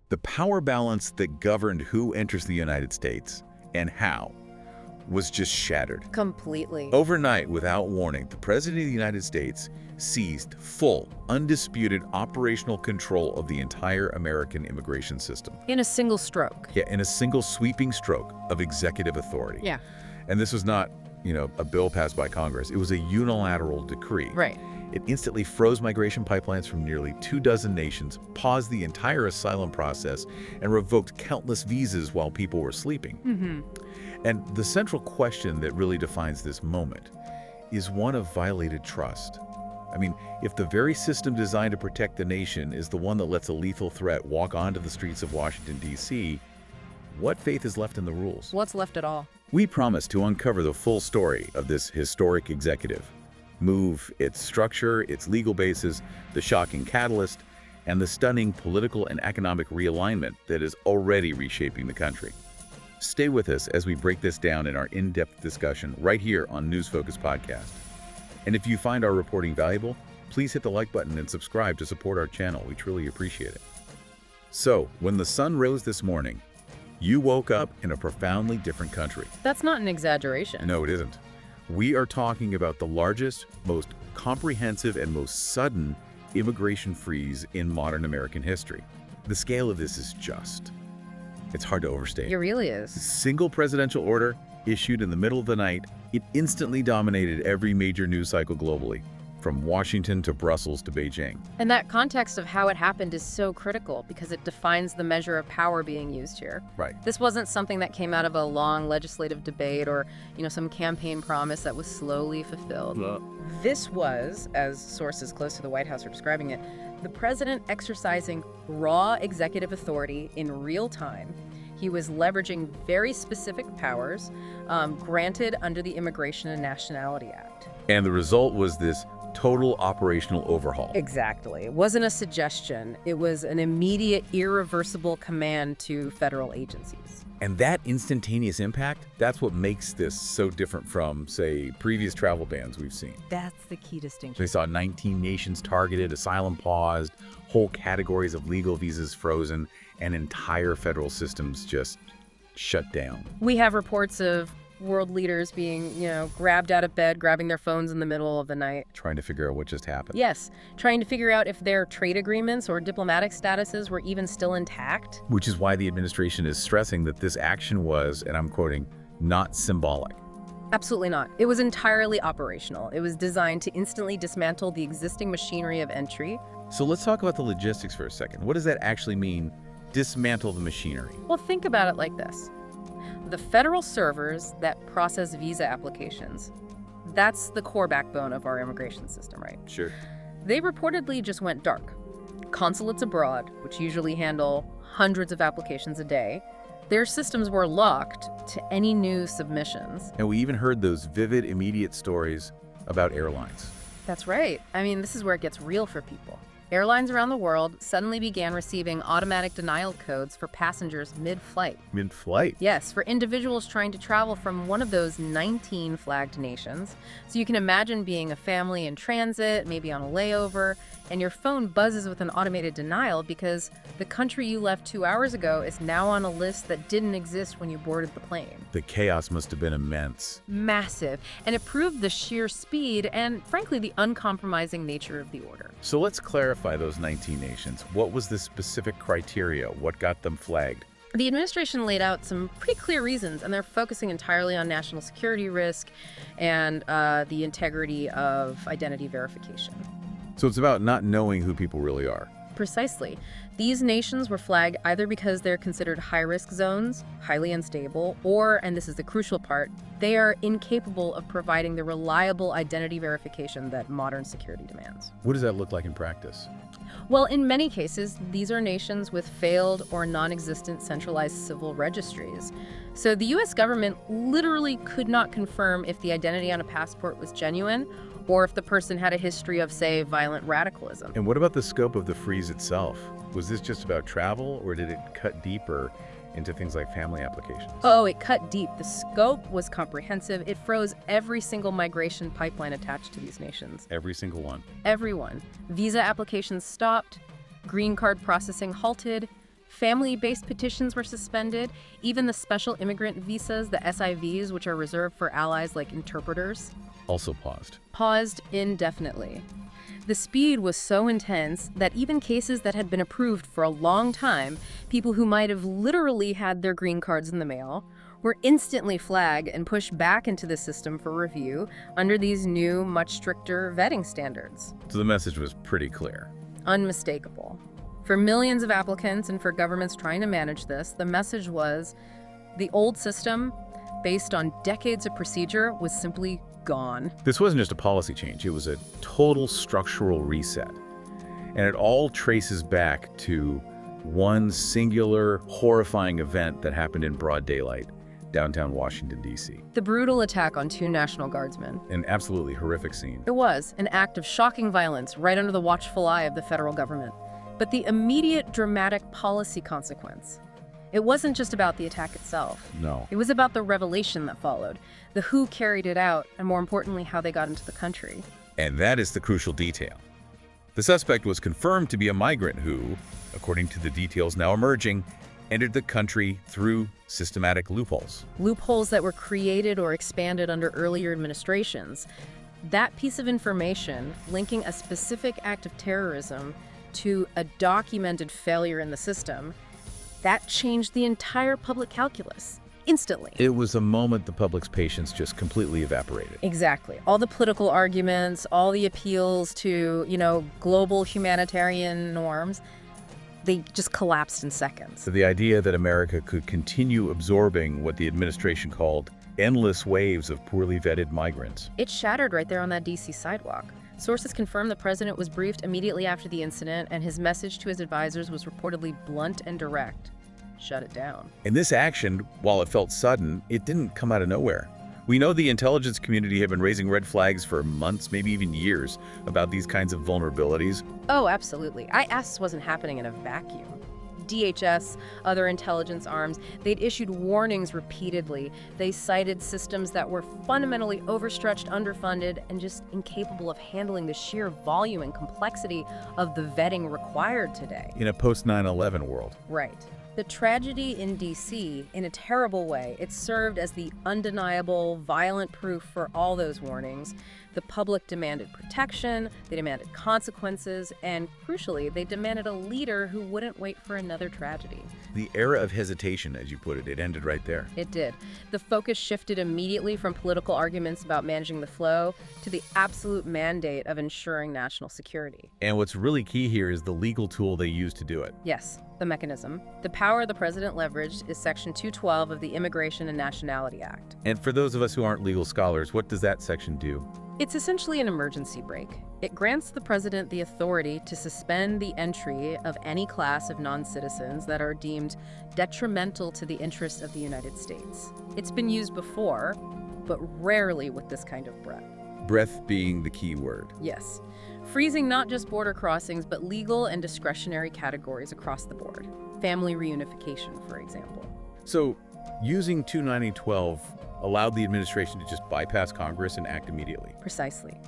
The power balance that governed who enters the United States and how was just shattered. Completely. Overnight, without warning, the President of the United States seized full, undisputed operational control of the entire American immigration system. In a single stroke. Yeah, in a single sweeping stroke of executive authority. Yeah. And this was not, a bill passed by Congress. It was a unilateral decree. Right. It instantly froze migration pipelines from nearly 24 nations, paused the entire asylum process, and revoked countless visas while people were sleeping. And the central question that really defines this moment is one of violated trust. I mean, if the very system designed to protect the nation is the one that lets a lethal threat walk onto the streets of Washington, D.C., what faith is left in the rules? What's left at all? We promise to uncover the full story of this historic executive move, its structure, its legal basis, the shocking catalyst, and the stunning political and economic realignment that is already reshaping the country. Stay with us as we break this down in our in-depth discussion right here on News Focus Podcast. And if you find our reporting valuable, please hit the like button and subscribe to support our channel. We truly appreciate it. So, when the sun rose this morning, you woke up in a profoundly different country. That's not an exaggeration. No, it isn't. We are talking about the largest, most comprehensive, and most sudden immigration freeze in modern American history. The scale of this is it's hard to overstate. It really is. Single presidential order issued in the middle of the night, it instantly dominated every major news cycle globally, from Washington to Brussels to Beijing. And that context of how it happened is so critical because it defines the measure of power being used here. Right. This wasn't something that came out of a long legislative debate or, some campaign promise that was slowly fulfilled. This was, as sources close to the White House are describing it, the president exercising raw executive authority in real time. He was leveraging very specific powers granted under the Immigration and Nationality Act. And the result was this total operational overhaul. Exactly. It wasn't a suggestion. It was an immediate, irreversible command to federal agencies. And that instantaneous impact, that's what makes this so different from, say, previous travel bans we've seen. That's the key distinction. They saw 19 nations targeted, asylum paused, whole categories of legal visas frozen, and entire federal systems just shut down. We have reports of world leaders being, grabbed out of bed, grabbing their phones in the middle of the night. Trying to figure out what just happened. Yes, trying to figure out if their trade agreements or diplomatic statuses were even still intact. Which is why the administration is stressing that this action was, and I'm quoting, not symbolic. Absolutely not. It was entirely operational. It was designed to instantly dismantle the existing machinery of entry. So let's talk about the logistics for a second. What does that actually mean, dismantle the machinery? Well, think about it like this. The federal servers that process visa applications, that's the core backbone of our immigration system, right? Sure. They reportedly just went dark. Consulates abroad, which usually handle hundreds of applications a day, their systems were locked to any new submissions. And we even heard those vivid, immediate stories about airlines. That's right. I mean, this is where it gets real for people. Airlines around the world suddenly began receiving automatic denial codes for passengers mid-flight. Mid-flight? Yes, for individuals trying to travel from one of those 19 flagged nations. So you can imagine being a family in transit, maybe on a layover, and your phone buzzes with an automated denial because the country you left 2 hours ago is now on a list that didn't exist when you boarded the plane. The chaos must have been immense. Massive. And it proved the sheer speed and, frankly, the uncompromising nature of the order. So let's clarify those 19 nations. What was the specific criteria? What got them flagged? The administration laid out some pretty clear reasons, and they're focusing entirely on national security risk and the integrity of identity verification. So it's about not knowing who people really are. Precisely. These nations were flagged either because they're considered high-risk zones, highly unstable, or, and this is the crucial part, they are incapable of providing the reliable identity verification that modern security demands. What does that look like in practice? Well, in many cases, these are nations with failed or non-existent centralized civil registries. So the U.S. government literally could not confirm if the identity on a passport was genuine or if the person had a history of, say, violent radicalism. And what about the scope of the freeze itself? Was this just about travel, or did it cut deeper into things like family applications? Oh, it cut deep. The scope was comprehensive. It froze every single migration pipeline attached to these nations. Every single one? Everyone. Visa applications stopped, green card processing halted, Family-based petitions were suspended. Even the special immigrant visas, the SIVs, which are reserved for allies like interpreters, Also paused indefinitely. The speed was so intense that even cases that had been approved for a long time, people who might have literally had their green cards in the mail, were instantly flagged and pushed back into the system for review under these new, much stricter vetting standards. So the message was pretty clear. Unmistakable. For millions of applicants and for governments trying to manage this, the message was the old system, based on decades of procedure, was simply gone. This wasn't just a policy change, it was a total structural reset. And it all traces back to one singular, horrifying event that happened in broad daylight, downtown Washington, D.C. The brutal attack on 2 National Guardsmen. An absolutely horrific scene. It was an act of shocking violence right under the watchful eye of the federal government. But the immediate dramatic policy consequence, it wasn't just about the attack itself. No. It was about the revelation that followed, the who carried it out, and more importantly, how they got into the country. And that is the crucial detail. The suspect was confirmed to be a migrant who, according to the details now emerging, entered the country through systematic loopholes. Loopholes that were created or expanded under earlier administrations. That piece of information linking a specific act of terrorism to a documented failure in the system, that changed the entire public calculus instantly. It was a moment the public's patience just completely evaporated. Exactly. All the political arguments, all the appeals to, global humanitarian norms, they just collapsed in seconds. So the idea that America could continue absorbing what the administration called endless waves of poorly vetted migrants. It shattered right there on that D.C. sidewalk. Sources confirm the president was briefed immediately after the incident, and his message to his advisors was reportedly blunt and direct. Shut it down. And this action, while it felt sudden, it didn't come out of nowhere. We know the intelligence community had been raising red flags for months, maybe even years, about these kinds of vulnerabilities. Oh, absolutely. IS wasn't happening in a vacuum. DHS, other intelligence arms, they'd issued warnings repeatedly. They cited systems that were fundamentally overstretched, underfunded, and just incapable of handling the sheer volume and complexity of the vetting required today. In a post-9/11 world. Right. The tragedy in D.C., in a terrible way, it served as the undeniable, violent proof for all those warnings. The public demanded protection, they demanded consequences, and crucially, they demanded a leader who wouldn't wait for another tragedy. The era of hesitation, as you put it, it ended right there. It did. The focus shifted immediately from political arguments about managing the flow to the absolute mandate of ensuring national security. And what's really key here is the legal tool they used to do it. Yes, the mechanism. The power the president leveraged is Section 212 of the Immigration and Nationality Act. And for those of us who aren't legal scholars, what does that section do? It's essentially an emergency brake. It grants the president the authority to suspend the entry of any class of non-citizens that are deemed detrimental to the interests of the United States. It's been used before, but rarely with this kind of breadth. Breadth being the key word. Yes. Freezing not just border crossings, but legal and discretionary categories across the board. Family reunification, for example. So, using 29012 allowed the administration to just bypass Congress and act immediately. Precisely.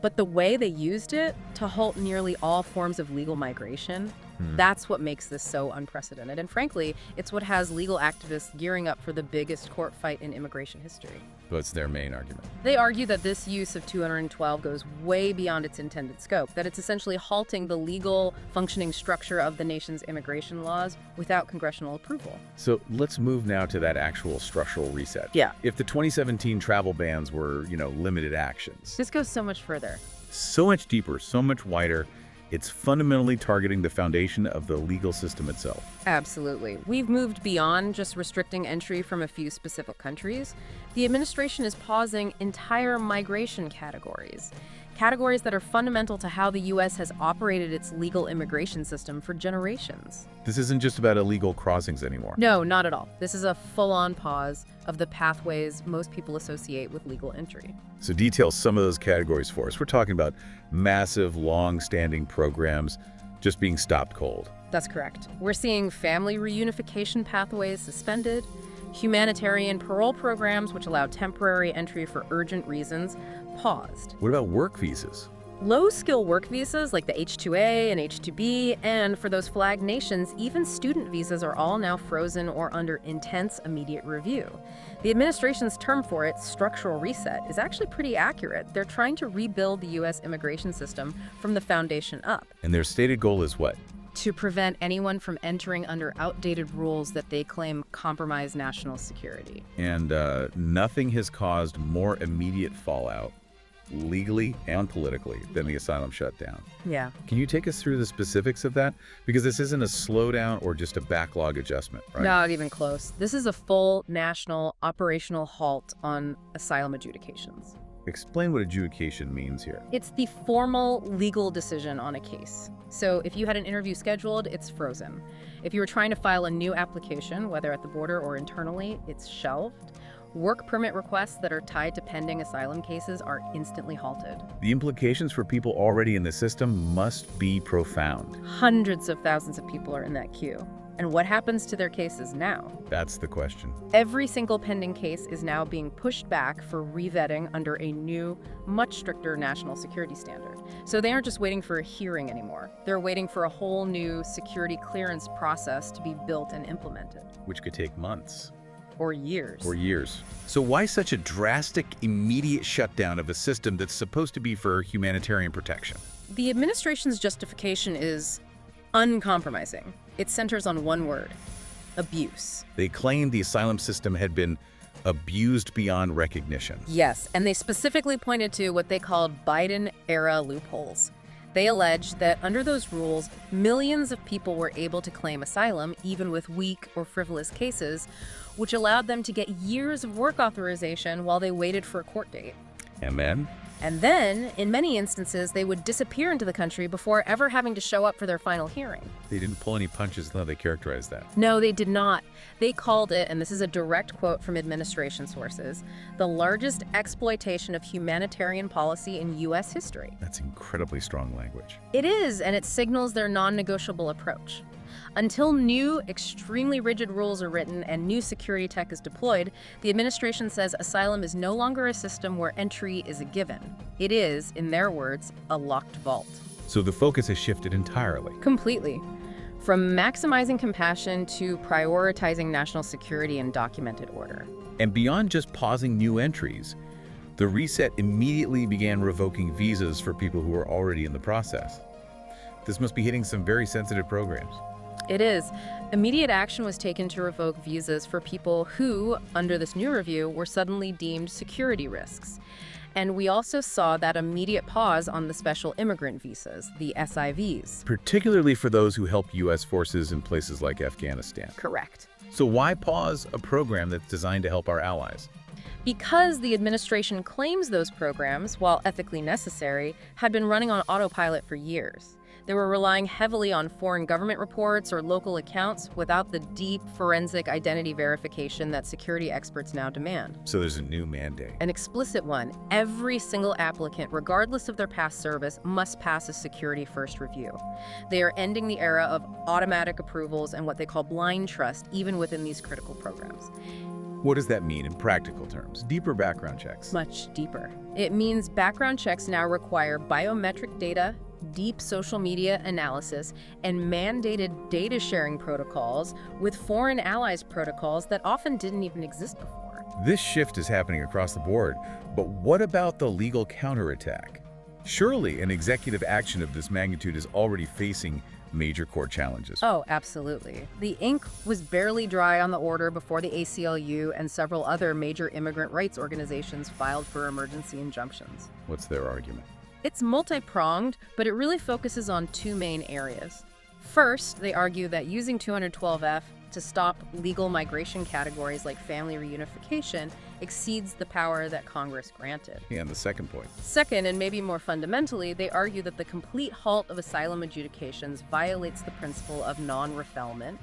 But the way they used it to halt nearly all forms of legal migration, that's what makes this so unprecedented. And frankly, it's what has legal activists gearing up for the biggest court fight in immigration history. That's their main argument. They argue that this use of 212 goes way beyond its intended scope, that it's essentially halting the legal functioning structure of the nation's immigration laws without congressional approval. So let's move now to that actual structural reset. Yeah. If the 2017 travel bans were, limited actions. This goes so much further. So much deeper, so much wider. It's fundamentally targeting the foundation of the legal system itself. Absolutely. We've moved beyond just restricting entry from a few specific countries. The administration is pausing entire migration categories. Categories that are fundamental to how the U.S. has operated its legal immigration system for generations. This isn't just about illegal crossings anymore. No, not at all. This is a full-on pause of the pathways most people associate with legal entry. So detail some of those categories for us. We're talking about massive, long-standing programs just being stopped cold. That's correct. We're seeing family reunification pathways suspended, humanitarian parole programs, which allow temporary entry for urgent reasons, paused. What about work visas? Low-skill work visas like the H-2A and H-2B, and for those flagged nations, even student visas are all now frozen or under intense immediate review. The administration's term for it, structural reset, is actually pretty accurate. They're trying to rebuild the U.S. immigration system from the foundation up. And their stated goal is what? To prevent anyone from entering under outdated rules that they claim compromise national security. And nothing has caused more immediate fallout, legally and politically, than the asylum shutdown. Yeah. Can you take us through the specifics of that? Because this isn't a slowdown or just a backlog adjustment, right? Not even close. This is a full national operational halt on asylum adjudications. Explain what adjudication means here. It's the formal legal decision on a case. So if you had an interview scheduled, it's frozen. If you were trying to file a new application, whether at the border or internally, it's shelved. Work permit requests that are tied to pending asylum cases are instantly halted. The implications for people already in the system must be profound. Hundreds of thousands of people are in that queue. And what happens to their cases now? That's the question. Every single pending case is now being pushed back for revetting under a new, much stricter national security standard. So they aren't just waiting for a hearing anymore. They're waiting for a whole new security clearance process to be built and implemented. Which could take months. Or years. So why such a drastic, immediate shutdown of a system that's supposed to be for humanitarian protection? The administration's justification is uncompromising. It centers on one word: abuse. They claimed the asylum system had been abused beyond recognition. Yes, and they specifically pointed to what they called Biden-era loopholes. They alleged that under those rules, millions of people were able to claim asylum, even with weak or frivolous cases, which allowed them to get years of work authorization while they waited for a court date. And then, in many instances, they would disappear into the country before ever having to show up for their final hearing. they didn't pull any punches, though. They characterized that. No, they did not. They called it, and this is a direct quote from administration sources, the largest exploitation of humanitarian policy in U.S. history. That's incredibly strong language. It is, and it signals their non-negotiable approach. Until new, extremely rigid rules are written and new security tech is deployed, the administration says asylum is no longer a system where entry is a given. It is, in their words, a locked vault. So the focus has shifted entirely. Completely. From maximizing compassion to prioritizing national security and documented order. And beyond just pausing new entries, the reset immediately began revoking visas for people who were already in the process. This must be hitting some very sensitive programs. It is. Immediate action was taken to revoke visas for people who, under this new review, were suddenly deemed security risks. And we also saw that immediate pause on the special immigrant visas, the SIVs. Particularly for those who help U.S. forces in places like Afghanistan. Correct. So why pause a program that's designed to help our allies? Because the administration claims those programs, while ethically necessary, had been running on autopilot for years. They were relying heavily on foreign government reports or local accounts without the deep forensic identity verification that security experts now demand. So there's a new mandate. An explicit one. Every single applicant, regardless of their past service, must pass a security-first review. They are ending the era of automatic approvals and what they call blind trust, even within these critical programs. What does that mean in practical terms? Deeper background checks. Much deeper. It means background checks now require biometric data, deep social media analysis, and mandated data sharing protocols with foreign allies protocols that often didn't even exist before. This shift is happening across the board, but what about the legal counterattack? Surely an executive action of this magnitude is already facing major court challenges. Oh, absolutely. The ink was barely dry on the order before the ACLU and several other major immigrant rights organizations filed for emergency injunctions. What's their argument? It's multi-pronged, but it really focuses on two main areas. First, they argue that using 212F to stop legal migration categories like family reunification exceeds the power that Congress granted. And the second point. Second, and maybe more fundamentally, they argue that the complete halt of asylum adjudications violates the principle of non-refoulement.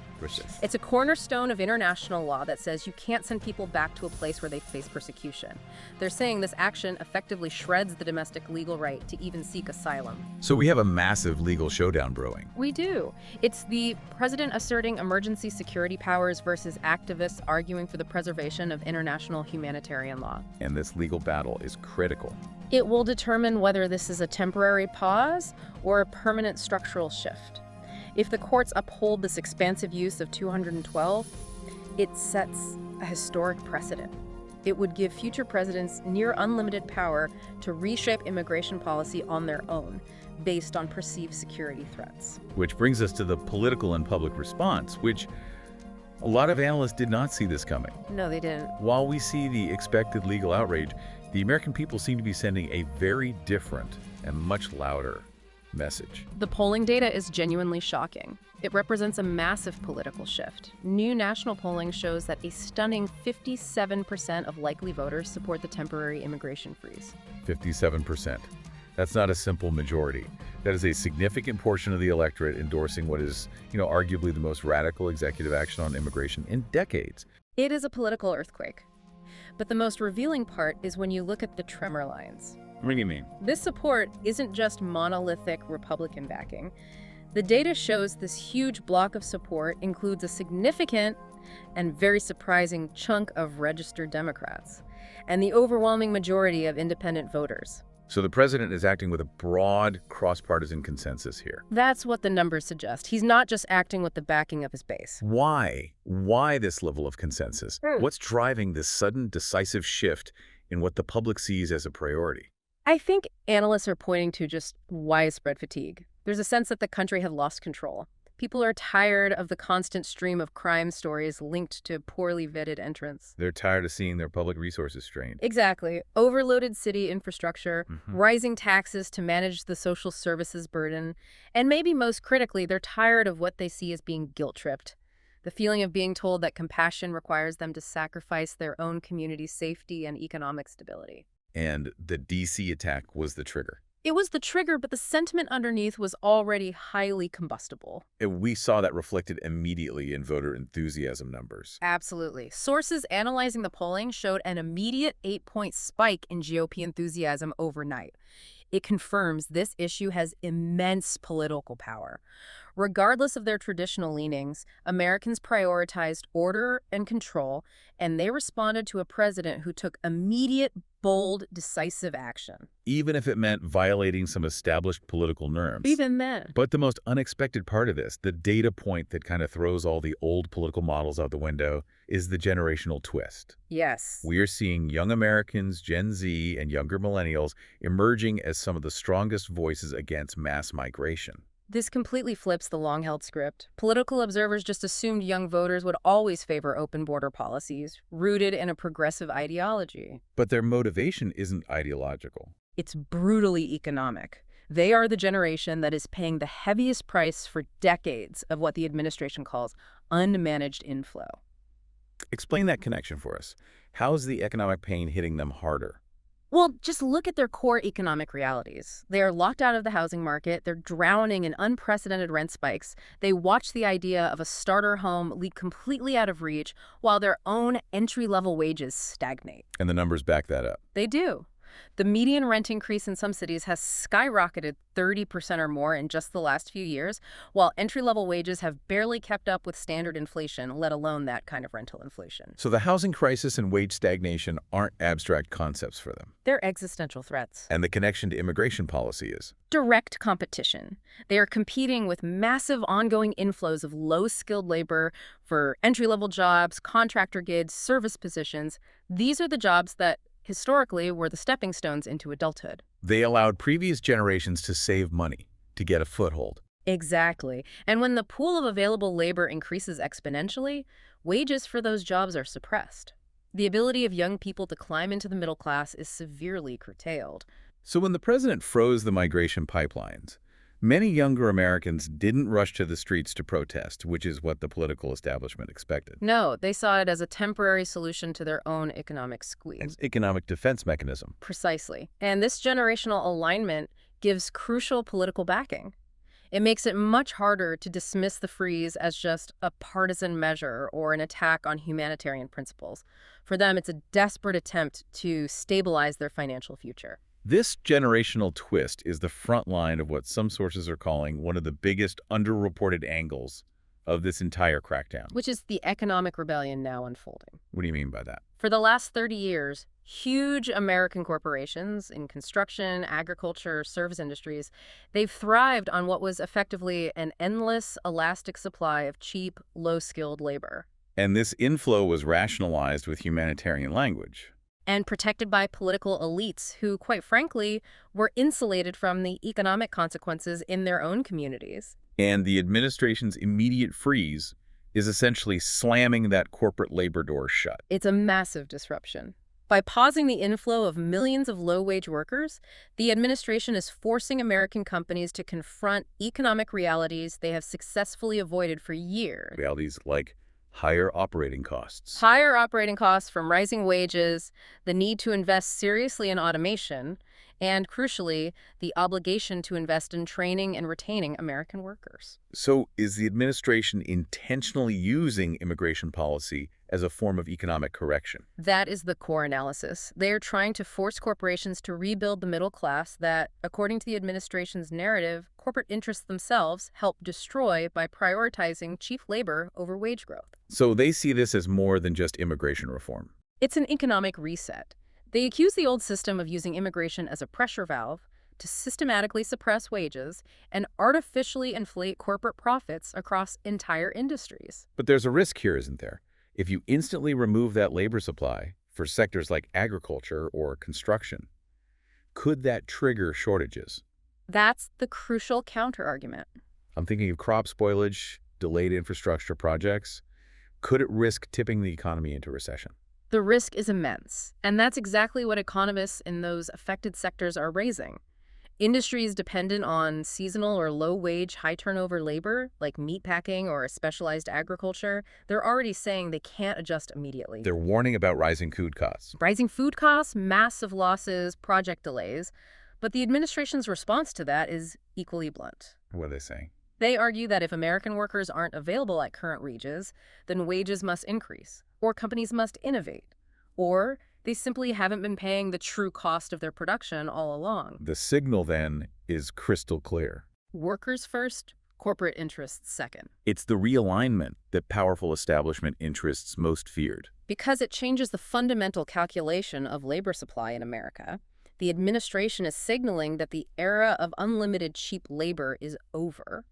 It's a cornerstone of international law that says you can't send people back to a place where they face persecution. They're saying this action effectively shreds the domestic legal right to even seek asylum. So we have a massive legal showdown brewing. We do. It's the president asserting emergency security security powers versus activists arguing for the preservation of international humanitarian law. And this legal battle is critical. It will determine whether this is a temporary pause or a permanent structural shift. If the courts uphold this expansive use of 212, it sets a historic precedent. It would give future presidents near unlimited power to reshape immigration policy on their own, based on perceived security threats. Which brings us to the political and public response, which a lot of analysts did not see this coming. No, they didn't. While we see the expected legal outrage, the American people seem to be sending a very different and much louder message. The polling data is genuinely shocking. It represents a massive political shift. New national polling shows that a stunning 57% of likely voters support the temporary immigration freeze. 57%. That's not a simple majority. That is a significant portion of the electorate endorsing what is, arguably the most radical executive action on immigration in decades. It is a political earthquake. But the most revealing part is when you look at the tremor lines. What do you mean? This support isn't just monolithic Republican backing. The data shows this huge block of support includes a significant and very surprising chunk of registered Democrats, and the overwhelming majority of independent voters. So the president is acting with a broad, cross-partisan consensus here. That's what the numbers suggest. He's not just acting with the backing of his base. Why? Why this level of consensus? What's driving this sudden, decisive shift in what the public sees as a priority? I think analysts are pointing to just widespread fatigue. There's a sense that the country had lost control. People are tired of the constant stream of crime stories linked to poorly vetted entrants. They're tired of seeing their public resources strained. Exactly. Overloaded city infrastructure, rising taxes to manage the social services burden, and maybe most critically, they're tired of what they see as being guilt-tripped. The feeling of being told that compassion requires them to sacrifice their own community's safety and economic stability. And the D.C. attack was the trigger. It was the trigger, but the sentiment underneath was already highly combustible. We saw that reflected immediately in voter enthusiasm numbers. Absolutely. Sources analyzing the polling showed an immediate 8-point spike in GOP enthusiasm overnight. It confirms this issue has immense political power. Regardless of their traditional leanings, Americans prioritized order and control, and they responded to a president who took immediate, bold, decisive action. Even if it meant violating some established political norms. Even then. But the most unexpected part of this, the data point that kind of throws all the old political models out the window, is the generational twist. Yes. We are seeing young Americans, Gen Z, and younger millennials emerging as some of the strongest voices against mass migration. This completely flips the long-held script. Political observers just assumed young voters would always favor open border policies, rooted in a progressive ideology. But their motivation isn't ideological. It's brutally economic. They are the generation that is paying the heaviest price for decades of what the administration calls unmanaged inflow. Explain that connection for us. How's the economic pain hitting them harder? Well, just look at their core economic realities. They are locked out of the housing market. They're drowning in unprecedented rent spikes. They watch the idea of a starter home leak completely out of reach while their own entry-level wages stagnate. And the numbers back that up. They do. The median rent increase in some cities has skyrocketed 30% or more in just the last few years, while entry-level wages have barely kept up with standard inflation, let alone that kind of rental inflation. So the housing crisis and wage stagnation aren't abstract concepts for them. They're existential threats. And the connection to immigration policy is? Direct competition. They are competing with massive ongoing inflows of low-skilled labor for entry-level jobs, contractor gigs, service positions. These are the jobs that historically were the stepping stones into adulthood. They allowed previous generations to save money, to get a foothold. Exactly. And when the pool of available labor increases exponentially, wages for those jobs are suppressed. The ability of young people to climb into the middle class is severely curtailed. So when the president froze the migration pipelines, many younger Americans didn't rush to the streets to protest, which is what the political establishment expected. No, they saw it as a temporary solution to their own economic squeeze. An economic defense mechanism. Precisely. And this generational alignment gives crucial political backing. It makes it much harder to dismiss the freeze as just a partisan measure or an attack on humanitarian principles. For them, it's a desperate attempt to stabilize their financial future. This generational twist is the front line of what some sources are calling one of the biggest underreported angles of this entire crackdown. Which is the economic rebellion now unfolding. What do you mean by that? For the last 30 years, huge American corporations in construction, agriculture, service industries, they've thrived on what was effectively an endless, elastic supply of cheap, low-skilled labor. And this inflow was rationalized with humanitarian language. And protected by political elites who, quite frankly, were insulated from the economic consequences in their own communities. And the administration's immediate freeze is essentially slamming that corporate labor door shut. It's a massive disruption. By pausing the inflow of millions of low-wage workers, the administration is forcing American companies to confront economic realities they have successfully avoided for years. Realities like higher operating costs. Higher operating costs from rising wages, the need to invest seriously in automation, and, crucially, the obligation to invest in training and retaining American workers. So is the administration intentionally using immigration policy as a form of economic correction? That is the core analysis. They are trying to force corporations to rebuild the middle class that, according to the administration's narrative, corporate interests themselves help destroy by prioritizing cheap labor over wage growth. So they see this as more than just immigration reform. It's an economic reset. They accuse the old system of using immigration as a pressure valve to systematically suppress wages and artificially inflate corporate profits across entire industries. But there's a risk here, isn't there? If you instantly remove that labor supply for sectors like agriculture or construction, could that trigger shortages? That's the crucial counterargument. I'm thinking of crop spoilage, delayed infrastructure projects. Could it risk tipping the economy into recession? The risk is immense, and that's exactly what economists in those affected sectors are raising. Industries dependent on seasonal or low-wage, high-turnover labor, like meatpacking or specialized agriculture, they're already saying they can't adjust immediately. They're warning about rising food costs. Rising food costs, massive losses, project delays. But the administration's response to that is equally blunt. What are they saying? They argue that if American workers aren't available at current wages, then wages must increase, or companies must innovate, or they simply haven't been paying the true cost of their production all along. The signal, then, is crystal clear. Workers first, corporate interests second. It's the realignment that powerful establishment interests most feared. Because it changes the fundamental calculation of labor supply in America, the administration is signaling that the era of unlimited cheap labor is over,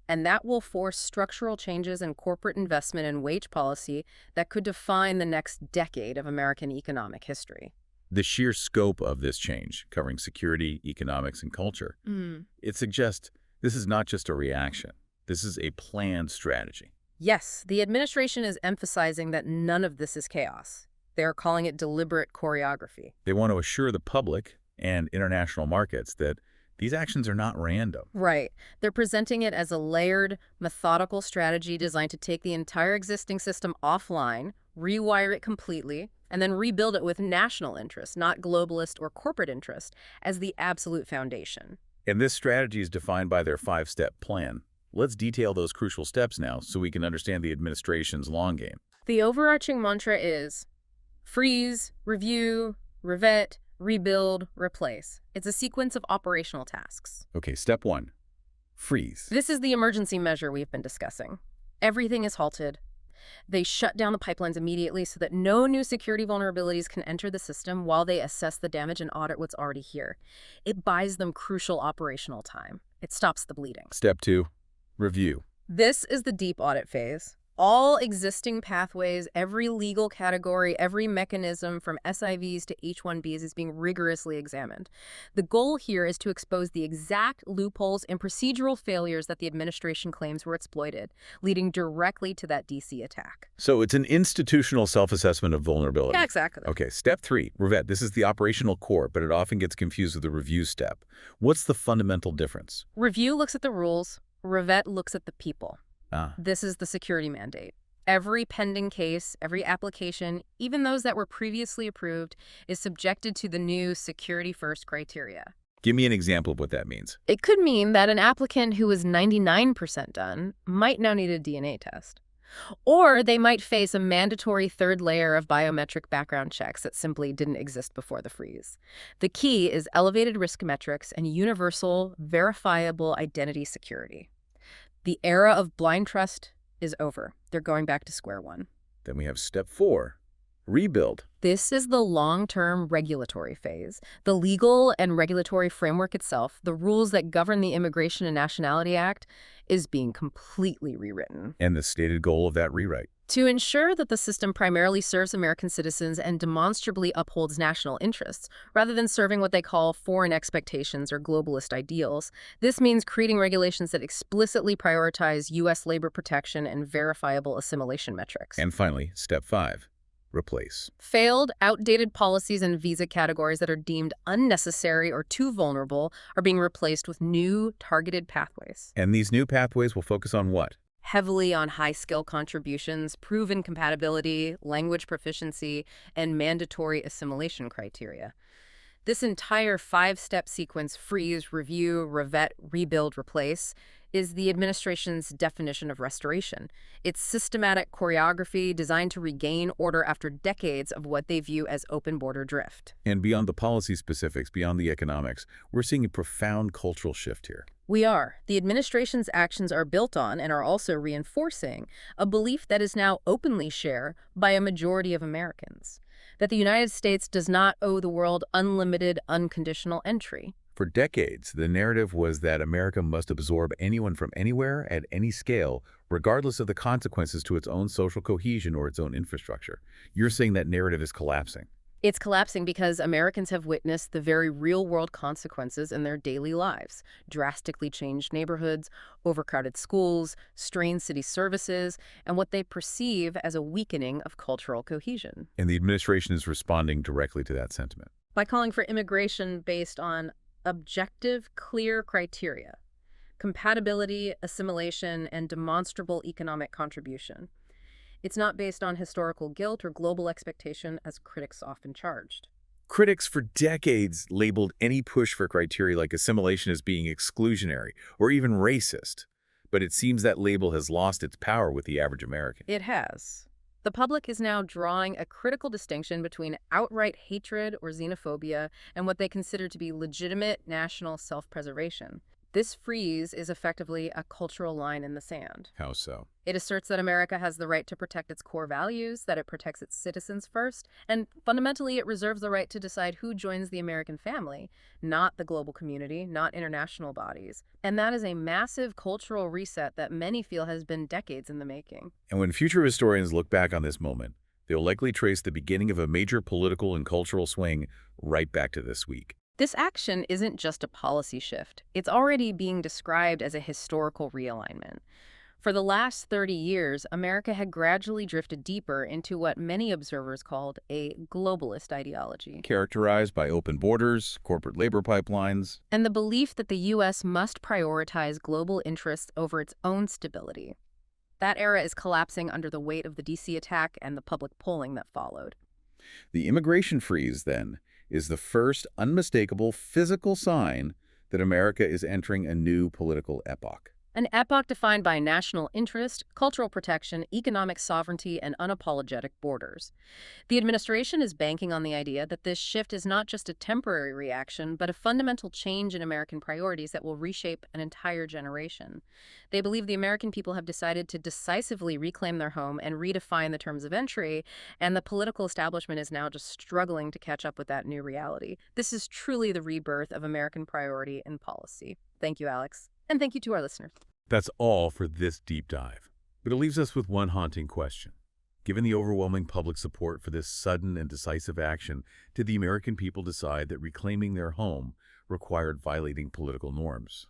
and that will force structural changes in corporate investment and wage policy that could define the next decade of American economic history. The sheer scope of this change, covering security, economics, and culture, it suggests this is not just a reaction. This is a planned strategy. Yes, the administration is emphasizing that none of this is chaos. They are calling it deliberate choreography. They want to assure the public and international markets that these actions are not random. Right. They're presenting it as a layered, methodical strategy designed to take the entire existing system offline, rewire it completely, and then rebuild it with national interest, not globalist or corporate interest, as the absolute foundation. And this strategy is defined by their 5-step plan. Let's detail those crucial steps now so we can understand the administration's long game. The overarching mantra is freeze, review, revet, rebuild, replace. It's a sequence of operational tasks. Okay, step 1, freeze. This is the emergency measure we've been discussing. Everything is halted. They shut down the pipelines immediately so that no new security vulnerabilities can enter the system while they assess the damage and audit what's already here. It buys them crucial operational time. It stops the bleeding. Step 2, review. This is the deep audit phase. All existing pathways, every legal category, every mechanism from SIVs to H-1Bs is being rigorously examined. The goal here is to expose the exact loopholes and procedural failures that the administration claims were exploited, leading directly to that DC attack. So it's an institutional self-assessment of vulnerability. Yeah, exactly. Okay, step 3, revet. This is the operational core, but it often gets confused with the review step. What's the fundamental difference? Review looks at the rules. Revet looks at the people. This is the security mandate. Every pending case, every application, even those that were previously approved, is subjected to the new security-first criteria. Give me an example of what that means. It could mean that an applicant who was 99% done might now need a DNA test. Or they might face a mandatory third layer of biometric background checks that simply didn't exist before the freeze. The key is elevated risk metrics and universal, verifiable identity security. The era of blind trust is over. They're going back to square one. Then we have step 4, rebuild. This is the long-term regulatory phase. The legal and regulatory framework itself, the rules that govern the Immigration and Nationality Act, is being completely rewritten. And the stated goal of that rewrite? To ensure that the system primarily serves American citizens and demonstrably upholds national interests, rather than serving what they call foreign expectations or globalist ideals. This means creating regulations that explicitly prioritize U.S. labor protection and verifiable assimilation metrics. And finally, step 5, replace. Failed, outdated policies and visa categories that are deemed unnecessary or too vulnerable are being replaced with new, targeted pathways. And these new pathways will focus on what? Heavily on high-skill contributions, proven compatibility, language proficiency, and mandatory assimilation criteria. This entire 5-step sequence, freeze, review, revet, rebuild, replace, is the administration's definition of restoration. It's systematic choreography designed to regain order after decades of what they view as open border drift. And beyond the policy specifics, beyond the economics, we're seeing a profound cultural shift here. We are. The administration's actions are built on and are also reinforcing a belief that is now openly shared by a majority of Americans, that the United States does not owe the world unlimited, unconditional entry. For decades, the narrative was that America must absorb anyone from anywhere at any scale, regardless of the consequences to its own social cohesion or its own infrastructure. You're saying that narrative is collapsing. It's collapsing because Americans have witnessed the very real-world consequences in their daily lives. Drastically changed neighborhoods, overcrowded schools, strained city services, and what they perceive as a weakening of cultural cohesion. And the administration is responding directly to that sentiment. By calling for immigration based on objective, clear criteria: compatibility, assimilation, and demonstrable economic contribution. It's not based on historical guilt or global expectation, as critics often charged. Critics for decades labeled any push for criteria like assimilation as being exclusionary or even racist. But it seems that label has lost its power with the average American. It has. The public is now drawing a critical distinction between outright hatred or xenophobia and what they consider to be legitimate national self-preservation. This freeze is effectively a cultural line in the sand. How so? It asserts that America has the right to protect its core values, that it protects its citizens first, and fundamentally it reserves the right to decide who joins the American family, not the global community, not international bodies. And that is a massive cultural reset that many feel has been decades in the making. And when future historians look back on this moment, they'll likely trace the beginning of a major political and cultural swing right back to this week. This action isn't just a policy shift. It's already being described as a historical realignment. For the last 30 years, America had gradually drifted deeper into what many observers called a globalist ideology. Characterized by open borders, corporate labor pipelines, and the belief that the U.S. must prioritize global interests over its own stability. That era is collapsing under the weight of the D.C. attack and the public polling that followed. The immigration freeze, then, is the first unmistakable physical sign that America is entering a new political epoch. An epoch defined by national interest, cultural protection, economic sovereignty, and unapologetic borders. The administration is banking on the idea that this shift is not just a temporary reaction, but a fundamental change in American priorities that will reshape an entire generation. They believe the American people have decided to decisively reclaim their home and redefine the terms of entry, and the political establishment is now just struggling to catch up with that new reality. This is truly the rebirth of American priority and policy. Thank you, Alex. And thank you to our listeners. That's all for this deep dive. But it leaves us with one haunting question. Given the overwhelming public support for this sudden and decisive action, did the American people decide that reclaiming their home required violating political norms?